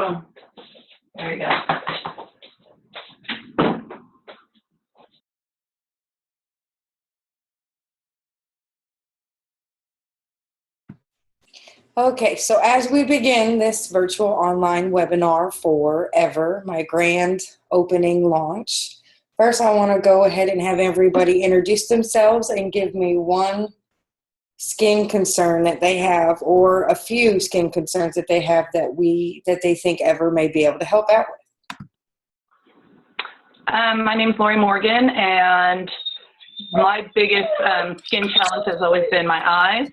Boom. There you go. Okay, so as we begin this virtual online webinar for Ever, my grand opening launch, first I want to go ahead and have everybody introduce themselves and give me one skin concern that they have, or a few skin concerns that they have that they think Ever may be able to help out with. My name is Lori Morgan, and my biggest skin challenge has always been my eyes.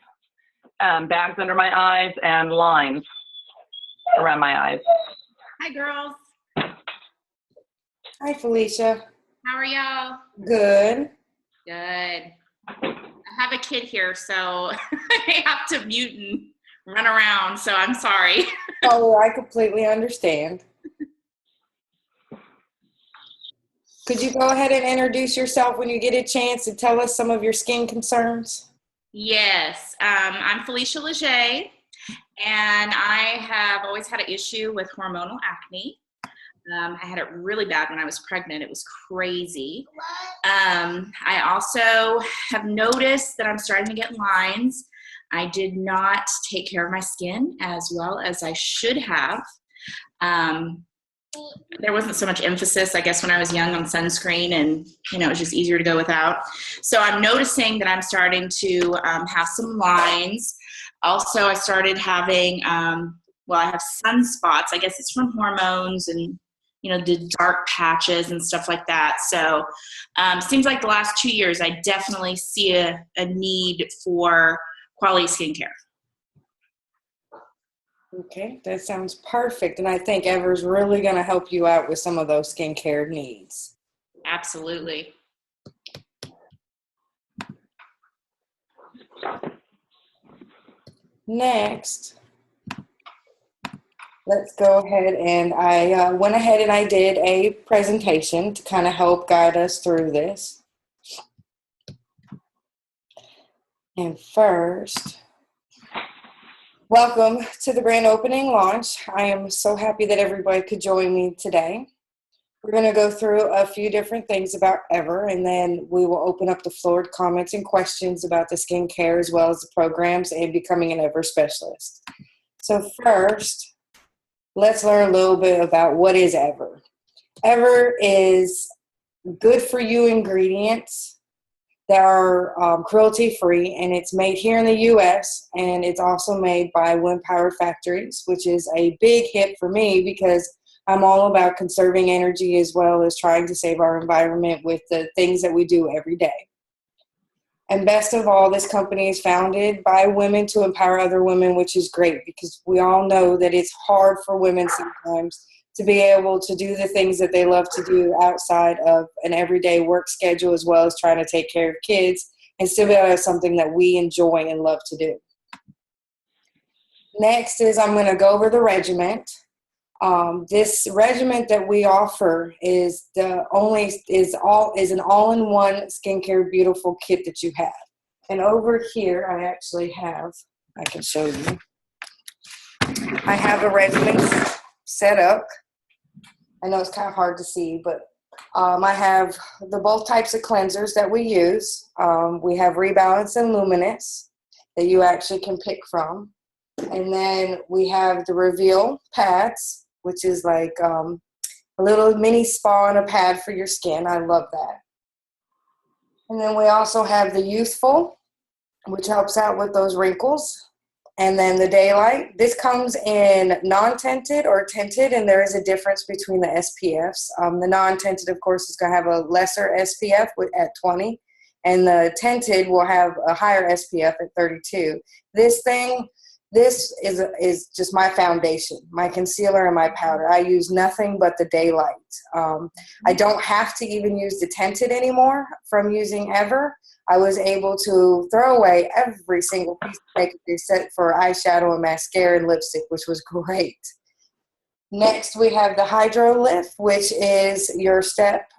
Bags under my eyes and lines around my eyes. Hi, girls. Hi, Felicia. How are y'all? Good. Good. I have a kid here, so I have to mute and run around, so I'm sorry. Oh, I completely understand. Could you go ahead and introduce yourself when you get a chance and tell us some of your skin concerns? Yes, I'm Felicia Leger, and I have always had an issue with hormonal acne. I had it really bad when I was pregnant. It was crazy. I also have noticed that I'm starting to get lines. I did not take care of my skin as well as I should have. There wasn't so much emphasis, I guess, when I was young on sunscreen, and it was just easier to go without. So I'm noticing that I'm starting to have some lines. Also, I started having, I have sunspots. I guess it's from hormones and, the dark patches and stuff like that. So seems like the last 2 years, I definitely see a need for quality skincare. Okay, that sounds perfect. And I think Ever's really going to help you out with some of those skincare needs. Absolutely. Next, let's go ahead, and I went ahead and I did a presentation to kind of help guide us through this. And first, welcome to the grand opening launch. I am so happy that everybody could join me today. We're going to go through a few different things about Ever, and then we will open up the floor to comments and questions about the skincare as well as the programs and becoming an Ever specialist. So first, let's learn a little bit about what is Ever. Ever is good for you ingredients that are cruelty-free, and it's made here in the U.S., and it's also made by Wind Power Factories, which is a big hit for me because I'm all about conserving energy as well as trying to save our environment with the things that we do every day. And best of all, this company is founded by women to empower other women, which is great because we all know that it's hard for women sometimes to be able to do the things that they love to do outside of an everyday work schedule, as well as trying to take care of kids and still be able to have something that we enjoy and love to do. Next is I'm going to go over the regiment. This regiment that we offer is an all-in-one skincare beautiful kit that you have. And over here, I actually have, I can show you. I have a regimen set up. I know it's kind of hard to see, but I have the both types of cleansers that we use. We have Rebalance and Luminous that you actually can pick from. And then we have the Reveal pads, which is like a little mini spa and a pad for your skin. I love that. And then we also have the Youthful, which helps out with those wrinkles. And then the Daylight. This comes in non-tinted or tinted, and there is a difference between the SPFs. The non-tinted, of course, is going to have a lesser SPF at 20, and the tinted will have a higher SPF at 32. This is just my foundation, my concealer and my powder. I use nothing but the Daylight. I don't have to even use the tinted anymore from using Ever. I was able to throw away every single piece of makeup except for eyeshadow and mascara and lipstick, which was great. Next, we have the Hydro Lift, which is your step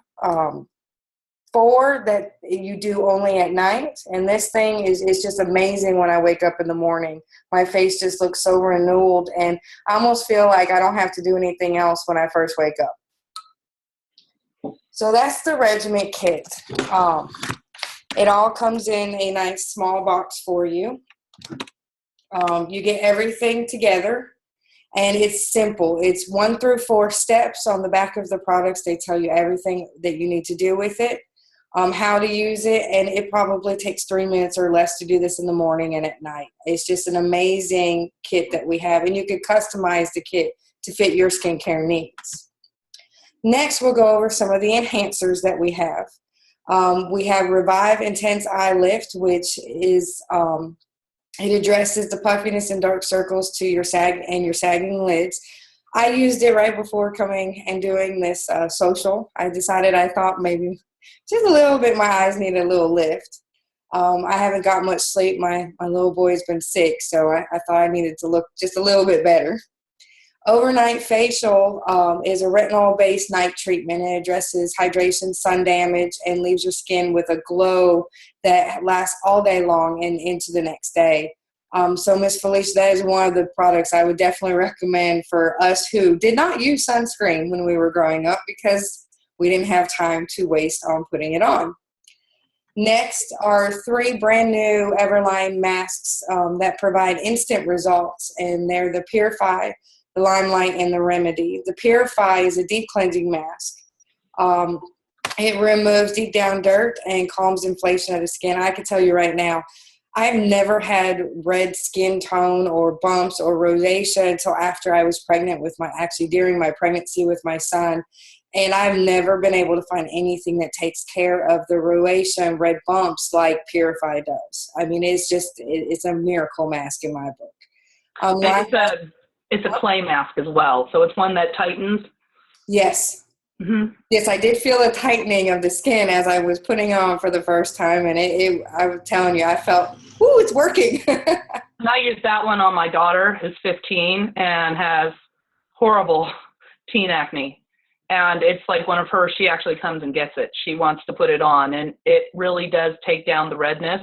4 that you do only at night. And this thing is just amazing when I wake up in the morning. My face just looks so renewed, and I almost feel like I don't have to do anything else when I first wake up. So that's the Regiment kit. It all comes in a nice small box for you. You get everything together, and it's simple. It's 1 through 4 steps on the back of the products. They tell you everything that you need to do with it, how to use it, and it probably takes 3 minutes or less to do this in the morning and at night. It's just an amazing kit that we have, and you can customize the kit to fit your skincare needs. Next, we'll go over some of the enhancers that we have. We have Revive Intense Eye Lift, which is it addresses the puffiness and dark circles to your sagging lids. I used it right before coming and doing this social. I thought maybe just a little bit my eyes need a little lift. I haven't got much sleep. My little boy's been sick, so I thought I needed to look just a little bit better. Overnight Facial is a retinol-based night treatment. It addresses hydration, sun damage, and leaves your skin with a glow that lasts all day long and into the next day. So, Miss Felicia, that is one of the products I would definitely recommend for us who did not use sunscreen when we were growing up because we didn't have time to waste on putting it on. Next are 3 brand new Everline masks that provide instant results, and they're the Purify, the Limelight, and the Remedy. The Purify is a deep cleansing mask. It removes deep down dirt and calms inflammation of the skin. I can tell you right now, I've never had red skin tone or bumps or rosacea until after I was pregnant during my pregnancy with my son. And I've never been able to find anything that takes care of the rosacea and red bumps like Purify does. I mean, it's a miracle mask in my book. It's a clay mask as well, so it's one that tightens. Yes. Mm-hmm. Yes, I did feel a tightening of the skin as I was putting it on for the first time, and I'm telling you, I felt, ooh, it's working. And I used that one on my daughter, who's 15 and has horrible teen acne. And it's like one of hers, she actually comes and gets it. She wants to put it on, and it really does take down the redness.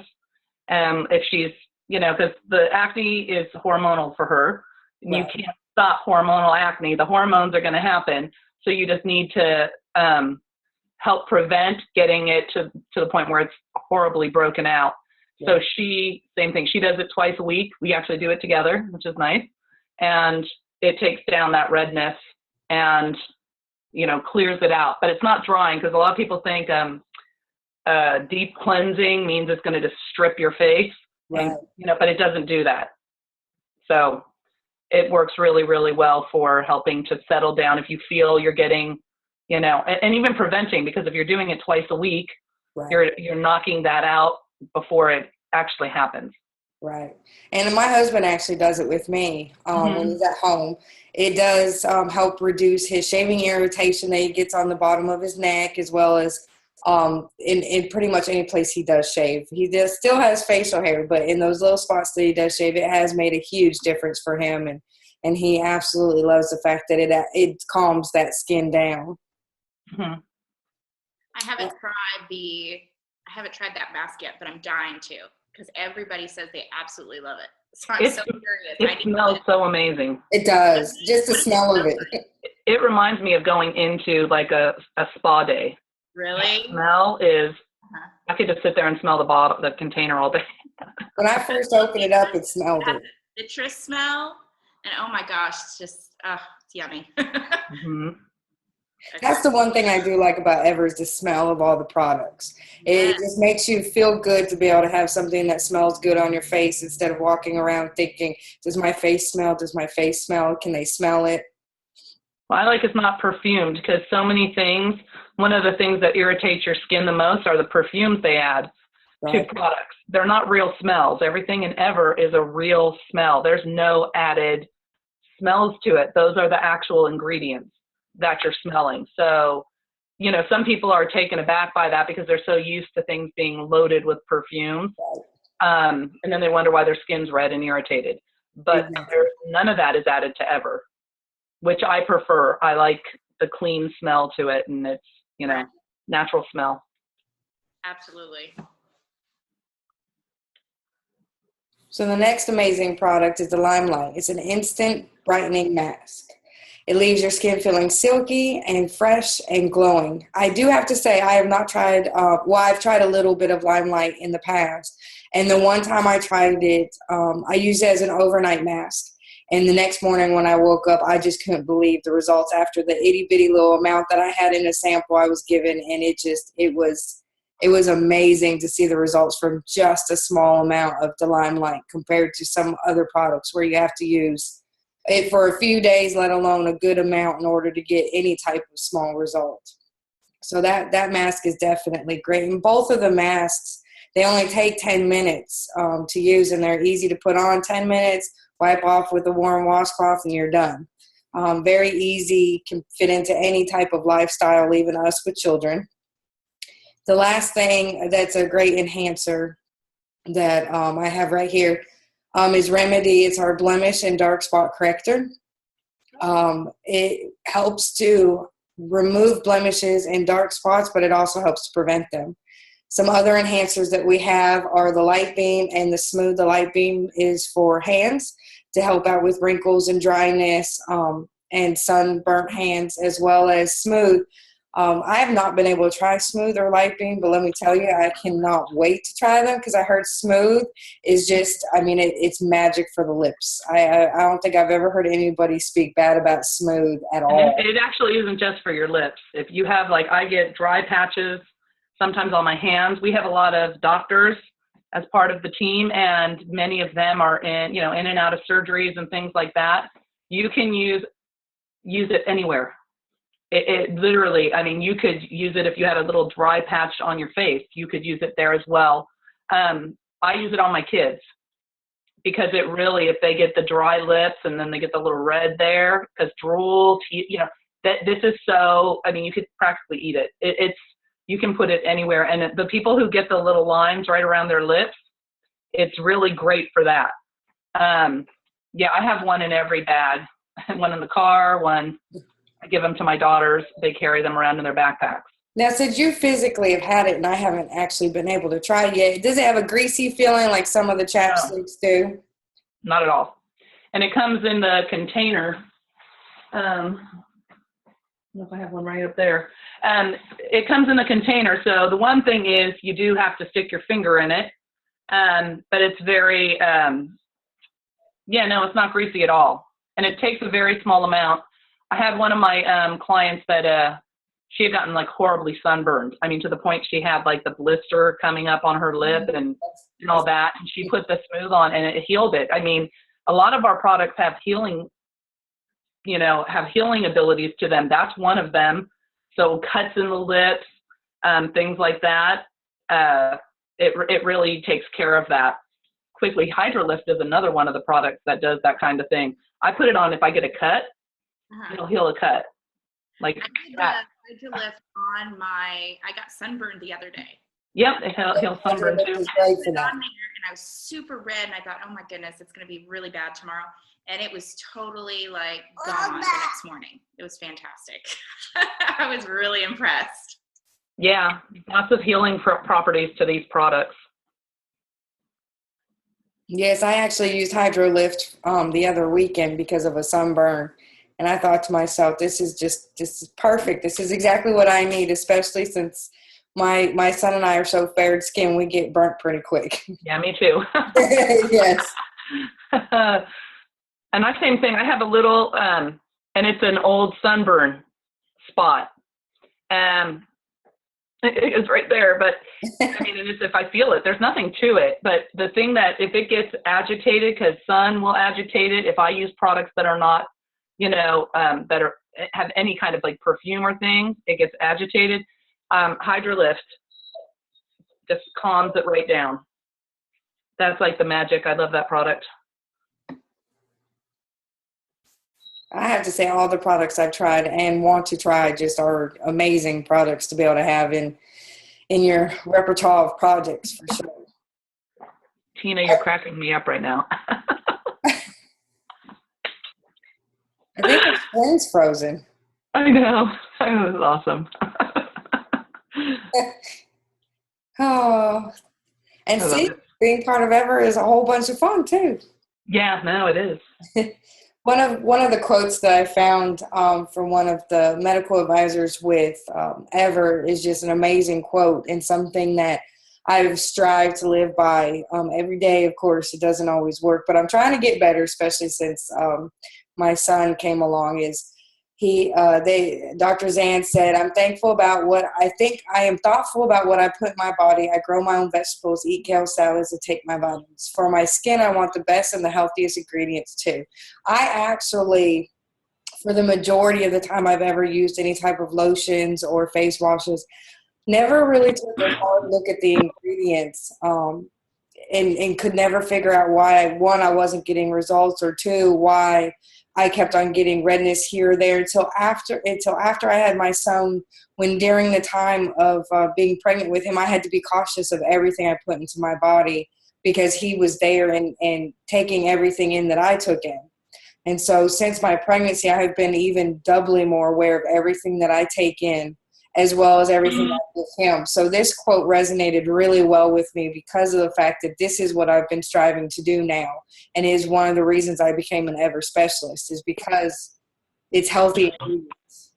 If she's, because the acne is hormonal for her. Right. You can't stop hormonal acne. The hormones are going to happen. So you just need to help prevent getting it to the point where it's horribly broken out. Yeah. So same thing. She does it twice a week. We actually do it together, which is nice. And it takes down that redness and, clears it out. But it's not drying, because a lot of people think deep cleansing means it's going to just strip your face. Right. And, but it doesn't do that. So it works really, really well for helping to settle down if you feel you're getting, and even preventing, because if you're doing it twice a week, right, you're knocking that out before it actually happens. Right. And my husband actually does it with me when he's at home. It does help reduce his shaving irritation that he gets on the bottom of his neck, as well as in pretty much any place he does shave. He still has facial hair, but in those little spots that he does shave, it has made a huge difference for him, and he absolutely loves the fact that it calms that skin down. Mm-hmm. I haven't tried that mask yet, but I'm dying to, because everybody says they absolutely love it. So I'm so curious. It smells so amazing. It does. Just the smell of it. It reminds me of going into like a spa day. Really? The smell is, I could just sit there and smell the container all day. When I first opened it up, it smelled it. Citrus smell, and oh my gosh, it's just, it's yummy. Mm-hmm. That's the one thing I do like about Ever is the smell of all the products. It just makes you feel good to be able to have something that smells good on your face instead of walking around thinking, does my face smell? Does my face smell? Can they smell it? Well, I like it's not perfumed, because so many things, one of the things that irritates your skin the most are the perfumes they add to products. They're not real smells. Everything in Ever is a real smell. There's no added smells to it. Those are the actual ingredients that you're smelling. So, some people are taken aback by that because they're so used to things being loaded with perfumes. And then they wonder why their skin's red and irritated. But none of that is added to Ever, which I prefer. I like the clean smell to it, and it's, natural smell. Absolutely. So the next amazing product is the Limelight. It's an instant brightening mask. It leaves your skin feeling silky and fresh and glowing. I do have to say I have not tried, I've tried a little bit of Limelight in the past. And the one time I tried it, I used it as an overnight mask. And the next morning when I woke up, I just couldn't believe the results after the itty bitty little amount that I had in a sample I was given. And it was amazing to see the results from just a small amount of the Limelight compared to some other products where you have to use it for a few days, let alone a good amount in order to get any type of small result. So that mask is definitely great. And both of the masks, they only take 10 minutes to use, and they're easy to put on. 10 minutes, wipe off with a warm washcloth, and you're done. Very easy, can fit into any type of lifestyle, even us with children. The last thing that's a great enhancer that I have right here is Remedy. It's our blemish and dark spot corrector. It helps to remove blemishes and dark spots, but it also helps to prevent them. Some other enhancers that we have are the Light Beam and the Smooth. The Light Beam is for hands to help out with wrinkles and dryness and sunburnt hands, as well as Smooth. I have not been able to try Smooth or Light Beam, but let me tell you, I cannot wait to try them because I heard Smooth is just, it's magic for the lips. I don't think I've ever heard anybody speak bad about Smooth at all. And it actually isn't just for your lips. If you have, I get dry patches sometimes on my hands. We have a lot of doctors as part of the team, and many of them are in and out of surgeries and things like that. You can use it anywhere. It literally, you could use it if you had a little dry patch on your face. You could use it there as well. I use it on my kids because it really, if they get the dry lips and then they get the little red there, because drool, this is so, you could practically eat it. You can put it anywhere. And the people who get the little lines right around their lips, it's really great for that. I have one in every bag, one in the car, one. I give them to my daughters. They carry them around in their backpacks. Now, since you physically have had it and I haven't actually been able to try it yet, does it have a greasy feeling like some of the chapsticks do? Not at all. And it comes in the container. I don't know if I have one right up there. It comes in the container. So the one thing is you do have to stick your finger in it. But it's very, it's not greasy at all. And it takes a very small amount. I had one of my clients that she had gotten horribly sunburned. To the point she had the blister coming up on her lip and all that. And she put the Smooth on and it healed it. A lot of our products have healing abilities to them. That's one of them. So cuts in the lips, things like that. It really takes care of that quickly. Hydrolift is another one of the products that does that kind of thing. I put it on if I get a cut. It'll heal a cut. I did the Hydrolift on I got sunburned the other day. Yep, he'll sunburn too. I put it on there and I was super red and I thought, oh my goodness, it's going to be really bad tomorrow. And it was totally gone the next morning. It was fantastic. I was really impressed. Yeah, lots of healing properties to these products. Yes, I actually used Hydrolift the other weekend because of a sunburn. And I thought to myself, this is perfect. This is exactly what I need, especially since my son and I are so fair skinned, we get burnt pretty quick. Yeah, me too. Yes. And that same thing, I have a little, and it's an old sunburn spot. It is right there, but it's if I feel it, there's nothing to it. But the thing that if it gets agitated, because sun will agitate it, if I use products that are not, have any kind of perfume or thing, it gets agitated. Hydrolift just calms it right down. That's the magic. I love that product. I have to say all the products I've tried and want to try just are amazing products to be able to have in your repertoire of projects for sure. Tina, you're cracking me up right now. I think the screen's frozen. I know. That was awesome. Oh, and I love see, it. being part of Ever is a whole bunch of fun too. Yeah, no, it is. One of the quotes that I found from one of the medical advisors with Ever is just an amazing quote and something that I've strived to live by every day. Of course, it doesn't always work, but I'm trying to get better, especially since my son came along. Is Dr. Zan said, I'm thankful about what I think. I am thoughtful about what I put in my body. I grow my own vegetables, eat kale salads, and take my vitamins. For my skin, I want the best and the healthiest ingredients too. I actually, for the majority of the time I've ever used any type of lotions or face washes, never really took a hard look at the ingredients, and could never figure out why, one, I wasn't getting results, or two, why I kept on getting redness here or there until after I had my son, when during the time of being pregnant with him, I had to be cautious of everything I put into my body because he was there and taking everything in that I took in. And so since my pregnancy, I have been even doubly more aware of everything that I take in, as well as everything I do with him. So this quote resonated really well with me because of the fact that this is what I've been striving to do now, and is one of the reasons I became an Ever specialist, is because it's healthy ingredients.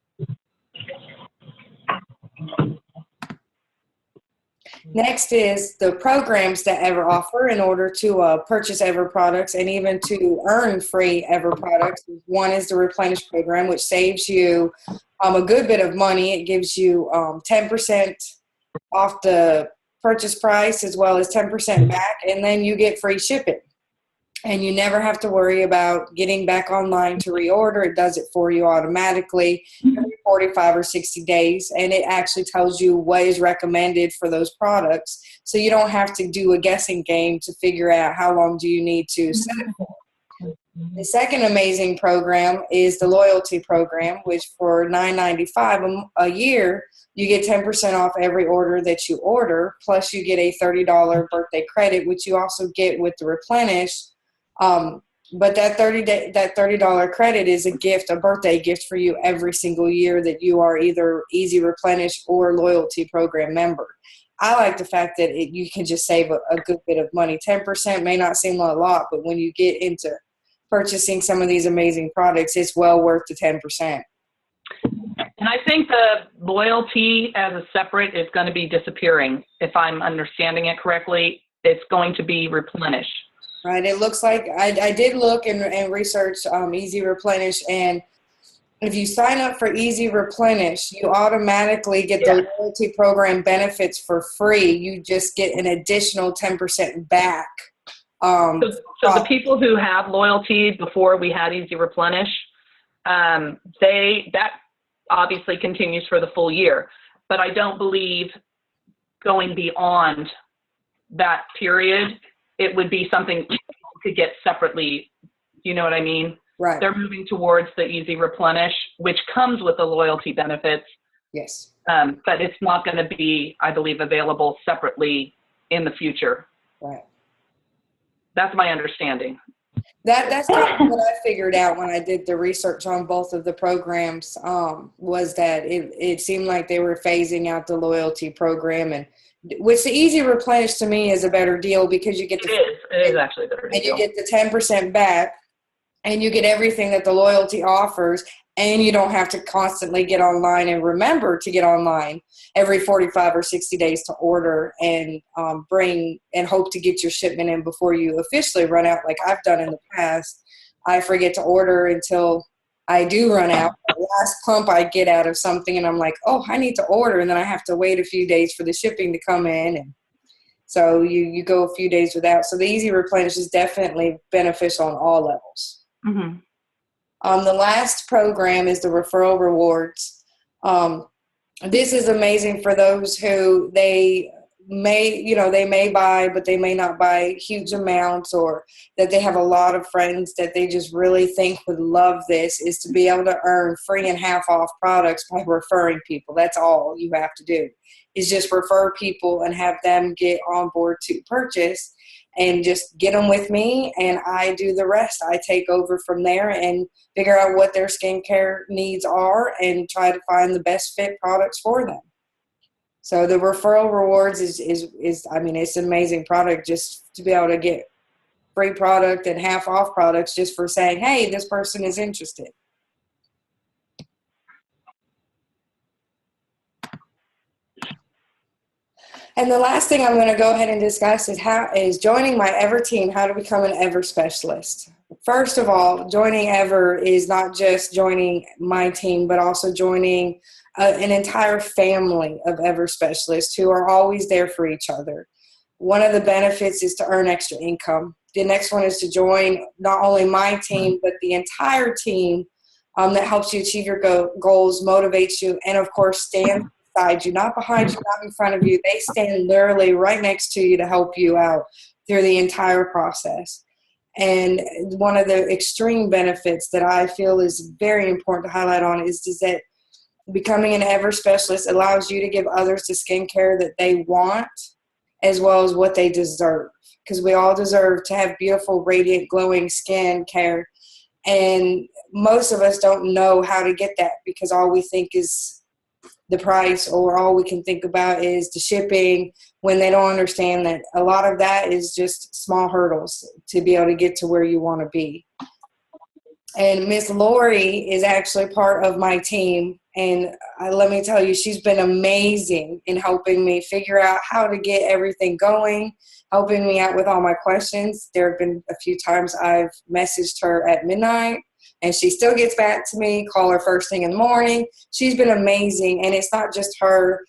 Next is the programs that Ever offer in order to purchase Ever products and even to earn free Ever products. One is the Replenish program, which saves you a good bit of money. It gives you 10% off the purchase price as well as 10% back, and then you get free shipping. And you never have to worry about getting back online to reorder. It does it for you automatically every 45 or 60 days. And it actually tells you what is recommended for those products. So you don't have to do a guessing game to figure out how long do you need to set it for. The second amazing program is the loyalty program, which for $9.95 a year, you get 10% off every order that you order. Plus you get a $30 birthday credit, which you also get with the Replenish. But that $30 credit is a gift, a birthday gift for you every single year that you are either Easy Replenish or loyalty program member. I like the fact that you can just save a good bit of money. 10% may not seem a lot, but when you get into purchasing some of these amazing products, it's well worth the 10%. And I think the loyalty as a separate is going to be disappearing. If I'm understanding it correctly, it's going to be Replenish. Right. It looks like I did look and research Easy Replenish, and if you sign up for Easy Replenish, you automatically get the loyalty program benefits for free. You just get an additional 10% back. So the people who have loyalty before we had Easy Replenish, that obviously continues for the full year. But I don't believe going beyond that period, it would be something you could get separately. You know what I mean? Right. They're moving towards the Easy Replenish, which comes with the loyalty benefits. Yes. But it's not going to be, I believe, available separately in the future. Right. That's my understanding. That's kind of what I figured out when I did the research on both of the programs, was that it seemed like they were phasing out the loyalty program, and which the Easy Replenish to me is a better deal because you get It is actually a better deal. And you get the 10% back, and you get everything that the loyalty offers, and you don't have to constantly get online and remember to get online every 45 or 60 days to order and bring and hope to get your shipment in before you officially run out, like I've done in the past. I forget to order until I do run out. The last pump I get out of something, and I'm like, oh, I need to order, and then I have to wait a few days for the shipping to come in, and so you go a few days without. So the Easy Replenish is definitely beneficial on all levels. Mm-hmm. The last program is the referral rewards. This is amazing for those who they may buy, but they may not buy huge amounts, or that they have a lot of friends that they just really think would love this, is to be able to earn free and half off products by referring people. That's all you have to do, is just refer people and have them get on board to purchase, and just get them with me, and I do the rest. I take over from there and figure out what their skincare needs are and try to find the best fit products for them. So the referral rewards is I mean, it's an amazing product just to be able to get free product and half off products just for saying, hey, this person is interested. And the last thing I'm going to go ahead and discuss is joining my Ever team, how to become an Ever specialist. First of all, joining Ever is not just joining my team, but also joining an entire family of Ever specialists who are always there for each other. One of the benefits is to earn extra income. The next one is to join not only my team, but the entire team that helps you achieve your goals, motivates you, and of course stands beside you, not behind you, not in front of you. They stand literally right next to you to help you out through the entire process. And one of the extreme benefits that I feel is very important to highlight on is that becoming an Ever specialist allows you to give others the skincare that they want as well as what they deserve. Because we all deserve to have beautiful, radiant, glowing skin care. And most of us don't know how to get that because all we think is the price, or all we can think about is the shipping, when they don't understand that a lot of that is just small hurdles to be able to get to where you want to be. And Miss Lori is actually part of my team. And let me tell you, she's been amazing in helping me figure out how to get everything going, helping me out with all my questions. There have been a few times I've messaged her at midnight and she still gets back to me, call her first thing in the morning. She's been amazing. And it's not just her.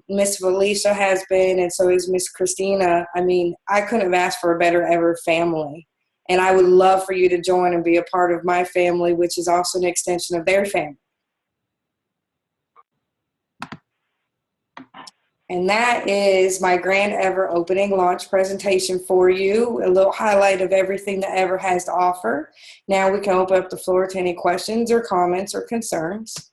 Miss Felicia has been, and so is Miss Christina. I mean, I couldn't have asked for a better Ever family. And I would love for you to join and be a part of my family, which is also an extension of their family. And that is my Grand Ever opening launch presentation for you, a little highlight of everything that Ever has to offer. Now we can open up the floor to any questions or comments or concerns.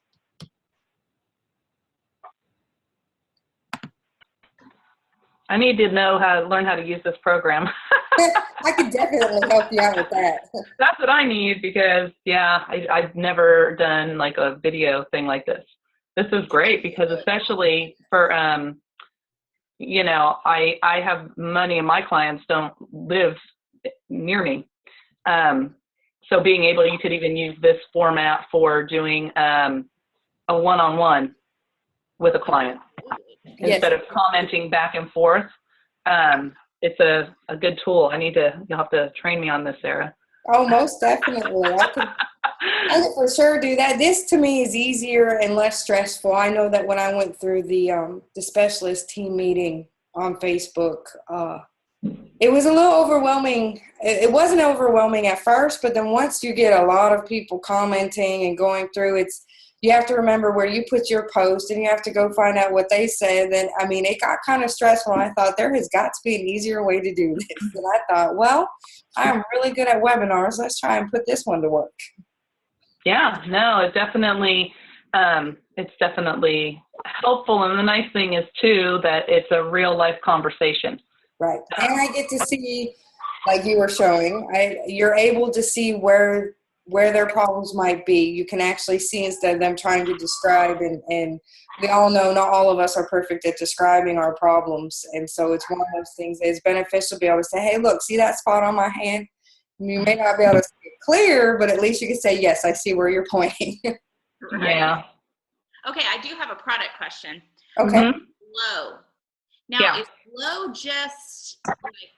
I need to learn how to use this program. I could definitely help you out with that. That's what I need because, yeah, I've never done like a video thing like this. This is great because especially for, you know, I have money and my clients don't live near me. So being able, you could even use this format for doing a one-on-one with a client. Yes. Instead of commenting back and forth. It's a good tool. You'll have to train me on this, Sarah. Oh, most definitely. I could for sure do that. This to me is easier and less stressful. I know that when I went through the specialist team meeting on Facebook, it was a little overwhelming. It wasn't overwhelming at first, but then once you get a lot of people commenting and going through, you have to remember where you put your post and you have to go find out what they said. And I mean, it got kind of stressful. And I thought there has got to be an easier way to do this. And I thought, well, I'm really good at webinars. Let's try and put this one to work. Yeah, no, it's definitely helpful. And the nice thing is too, that it's a real life conversation. Right. And I get to see, like you were showing, you're able to see where their problems might be. You can actually see instead of them trying to describe, and we all know not all of us are perfect at describing our problems. And so it's one of those things that is beneficial to be able to say, hey, look, see that spot on my hand? You may not be able to see it clear, but at least you can say, yes, I see where you're pointing. Right. Yeah. Okay, I do have a product question. Okay. Mm-hmm. Glow. Now, Yeah. is Glow just like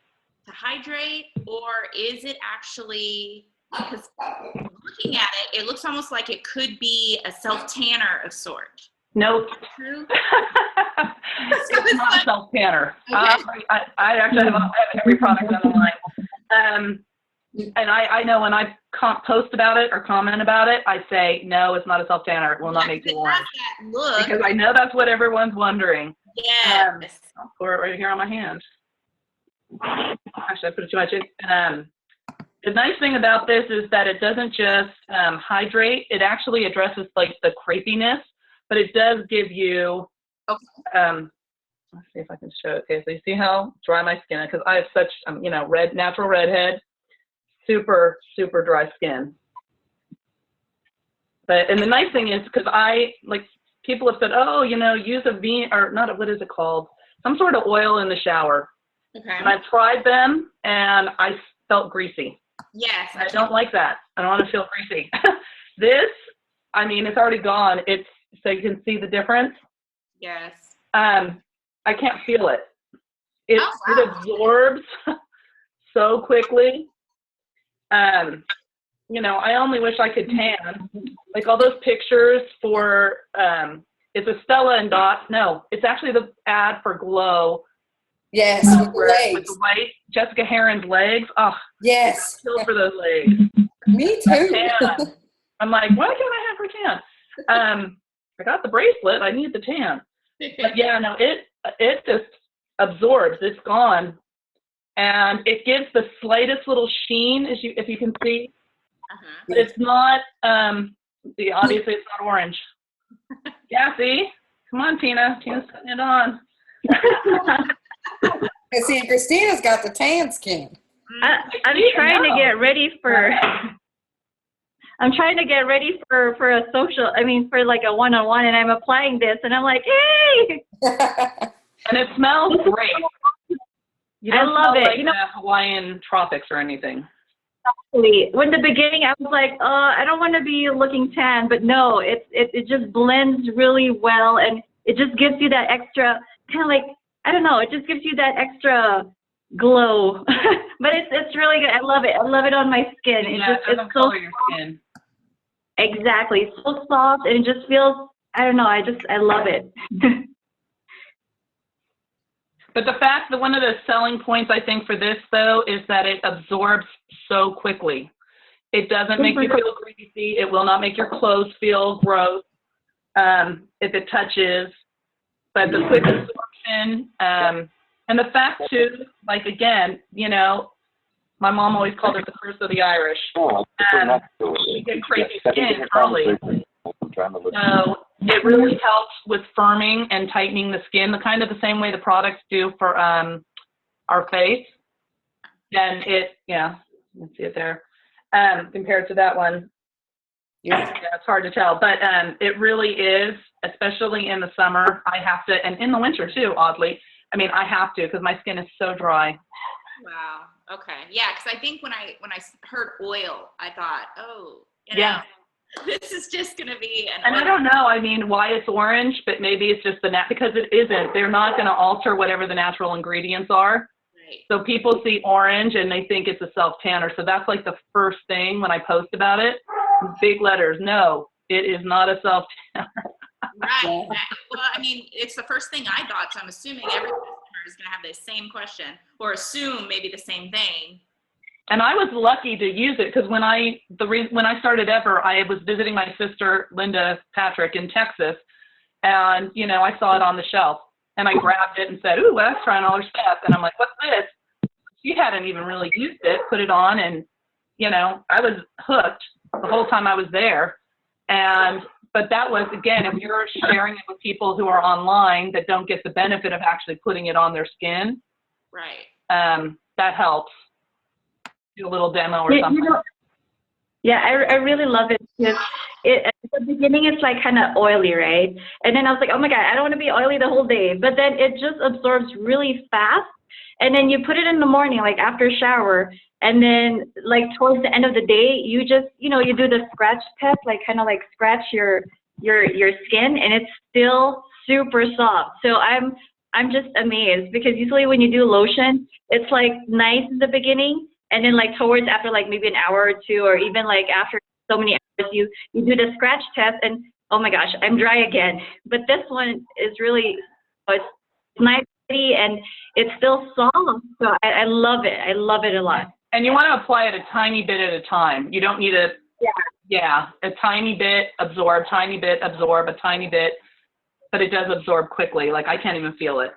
to hydrate, or is it actually, because looking at it, it looks almost like it could be a self-tanner of sort. Nope. True? It's not a self-tanner. Okay. I actually have every product on the line. And I know when I post about it or comment about it, I say, no, it's not a self-tanner. It will not make you orange. That look. Because I know that's what everyone's wondering. Yes. I'll pour it right here on my hand. Actually, I put it too much in. The nice thing about this is that it doesn't just hydrate. It actually addresses like the crepiness, but it does give you, let's see if I can show it. Okay, so you see how dry my skin is? Because I have such, natural redhead, super, super dry skin. And the nice thing is, because people have said, oh, use or not, what is it called? Some sort of oil in the shower. Okay. And I've tried them, and I felt greasy. Yes. I don't like that. I don't want to feel greasy. This, I mean, it's already gone. So you can see the difference. Yes. I can't feel it. It absorbs so quickly. I only wish I could tan. Like all those pictures for, it's a Stella and Dot. No, it's actually the ad for Glow. Yes, with the With legs. the white Jessica Heron's legs. Oh, Yes. I feel for those legs. Me too. Tan. I'm like, why can't I have her tan? I got the bracelet. I need the tan. But yeah, no, it just absorbs. It's gone, and it gives the slightest little sheen, if you can see. Uh-huh. But it's not. Obviously, it's not orange. Yeah, see? Come on, Tina. Tina's putting it on. And see, Christina's got the tan skin. I'm trying to get ready for. I'm trying to get ready for a social. I mean, for like a one-on-one, and I'm applying this, and I'm like, hey. And it smells great. You don't I love smell it. like the Hawaiian tropics or anything. When the beginning, I was like, I don't want to be looking tan, but no, it just blends really well, and it just gives you that extra kind of like, I don't know, it just gives you that extra glow. But it's really good. I love it. I love it on my skin. Yeah, it doesn't color your skin. Exactly. It's so soft, and it just feels, I don't know, I love it. But the fact that one of the selling points, I think, for this, though, is that it absorbs so quickly. It doesn't make you feel greasy. It will not make your clothes feel gross if it touches. But the quick absorption, and the fact, too, like, again, my mom always called it the curse of the Irish. You get crazy skin early. So it really helps with firming and tightening the skin, kind of the same way the products do for our face. And you can see it there. Compared to that one, yeah, it's hard to tell. But it really is, especially in the summer. I have to, and in the winter too, oddly. I mean, I have to because my skin is so dry. Wow. Okay. Yeah, because I think when I heard oil, I thought, Yeah. This is just going to be And I don't know, I mean, why it's orange, but maybe it's just because it isn't. They're not going to alter whatever the natural ingredients are. Right. So people see orange and they think it's a self-tanner. So that's like the first thing when I post about it. Big letters, no, it is not a self-tanner. Right. Well, I mean, it's the first thing I thought, so I'm assuming every customer is going to have the same question or assume maybe the same thing. And I was lucky to use it because when I started Ever, I was visiting my sister, Linda Patrick, in Texas. And, I saw it on the shelf. And I grabbed it and said, ooh, let's try another step. And I'm like, what's this? She hadn't even really used it, put it on. And, I was hooked the whole time I was there. But that was, again, if you're sharing it with people who are online that don't get the benefit of actually putting it on their skin, right? That helps. Do a little demo or something. I really love it because at the beginning it's like kind of oily, right? And then I was like, oh my God, I don't want to be oily the whole day. But then it just absorbs really fast. And then you put it in the morning, like after a shower. And then like towards the end of the day, you just, you do the scratch test, like kind of like scratch your skin, and it's still super soft. So I'm just amazed because usually when you do lotion, it's like nice in the beginning. And then like towards after like maybe an hour or two, or even like after so many hours, you do the scratch test and oh my gosh, I'm dry again. But this one is really, it's nice and it's still soft. So I love it. I love it a lot. And you want to apply it a tiny bit at a time. You don't need a tiny bit, absorb, tiny bit, absorb, a tiny bit. But it does absorb quickly. Like I can't even feel it.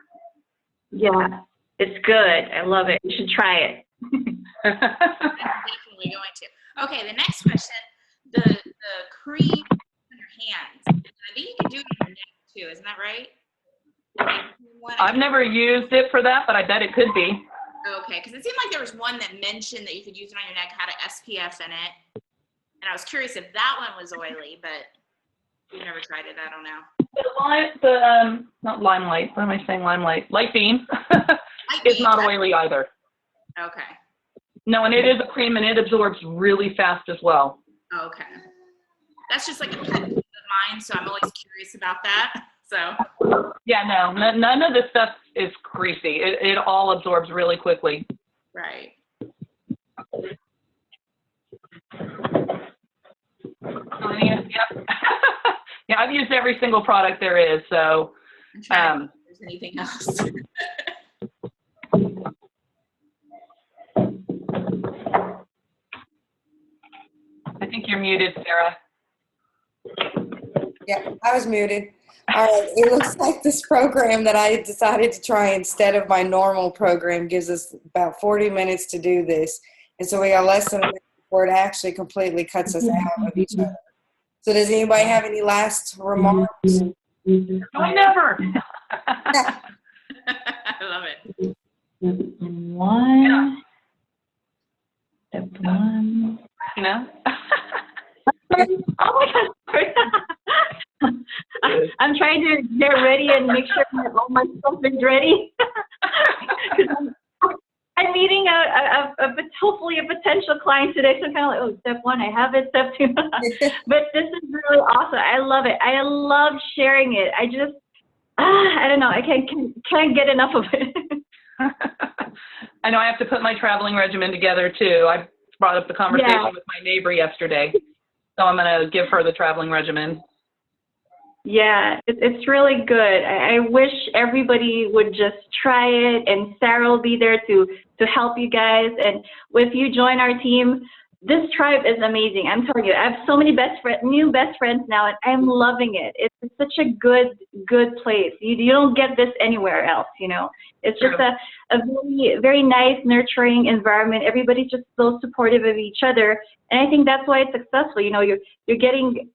Yeah, it's good. I love it. You should try it. I'm definitely going to. Okay, the next question, the cream on your hands. I think you can do it on your neck too, isn't that right? I've never used it for that, but I bet it could be. Okay, because it seemed like there was one that mentioned that you could use it on your neck, had an SPF in it. And I was curious if that one was oily, but I've never tried it. I don't know. Not Limelight. What am I saying? Light Beam Might is be. not oily either. Okay. No, and it is a cream and it absorbs really fast as well. Okay. That's just like a pet peeve of mine, so I'm always curious about that. So. Yeah, no, none of this stuff is greasy. It all absorbs really quickly. Right. Yep. Yeah, I've used every single product there is, so. I'm trying to think if there's anything else. I think you're muted, Sarah. Yeah, I was muted. All right, it looks like this program that I decided to try instead of my normal program gives us about 40 minutes to do this. And so we got less than a minute before it actually completely cuts us out of each other. So does anybody have any last remarks? I never. I love it. One. Step one. You know? Oh my God. Sorry. I'm trying to get ready and make sure that all my stuff is ready. 'Cause I'm meeting hopefully a potential client today. So I'm kind of like, oh, step one, I have it. Step two. But this is really awesome. I love it. I love sharing it. I just, I don't know. I can't get enough of it. I know I have to put my traveling regimen together too. I brought up the conversation Yeah. with my neighbor yesterday. So I'm going to give her the traveling regimen. Yeah, it's really good. I wish everybody would just try it, and Sarah will be there to help you guys. And if you join our team, this tribe is amazing. I'm telling you, I have so many new best friends now, and I'm loving it. It's such a good place. You don't get this anywhere else, you know. It's just a very, very nice, nurturing environment. Everybody's just so supportive of each other, and I think that's why it's successful. You know, you're getting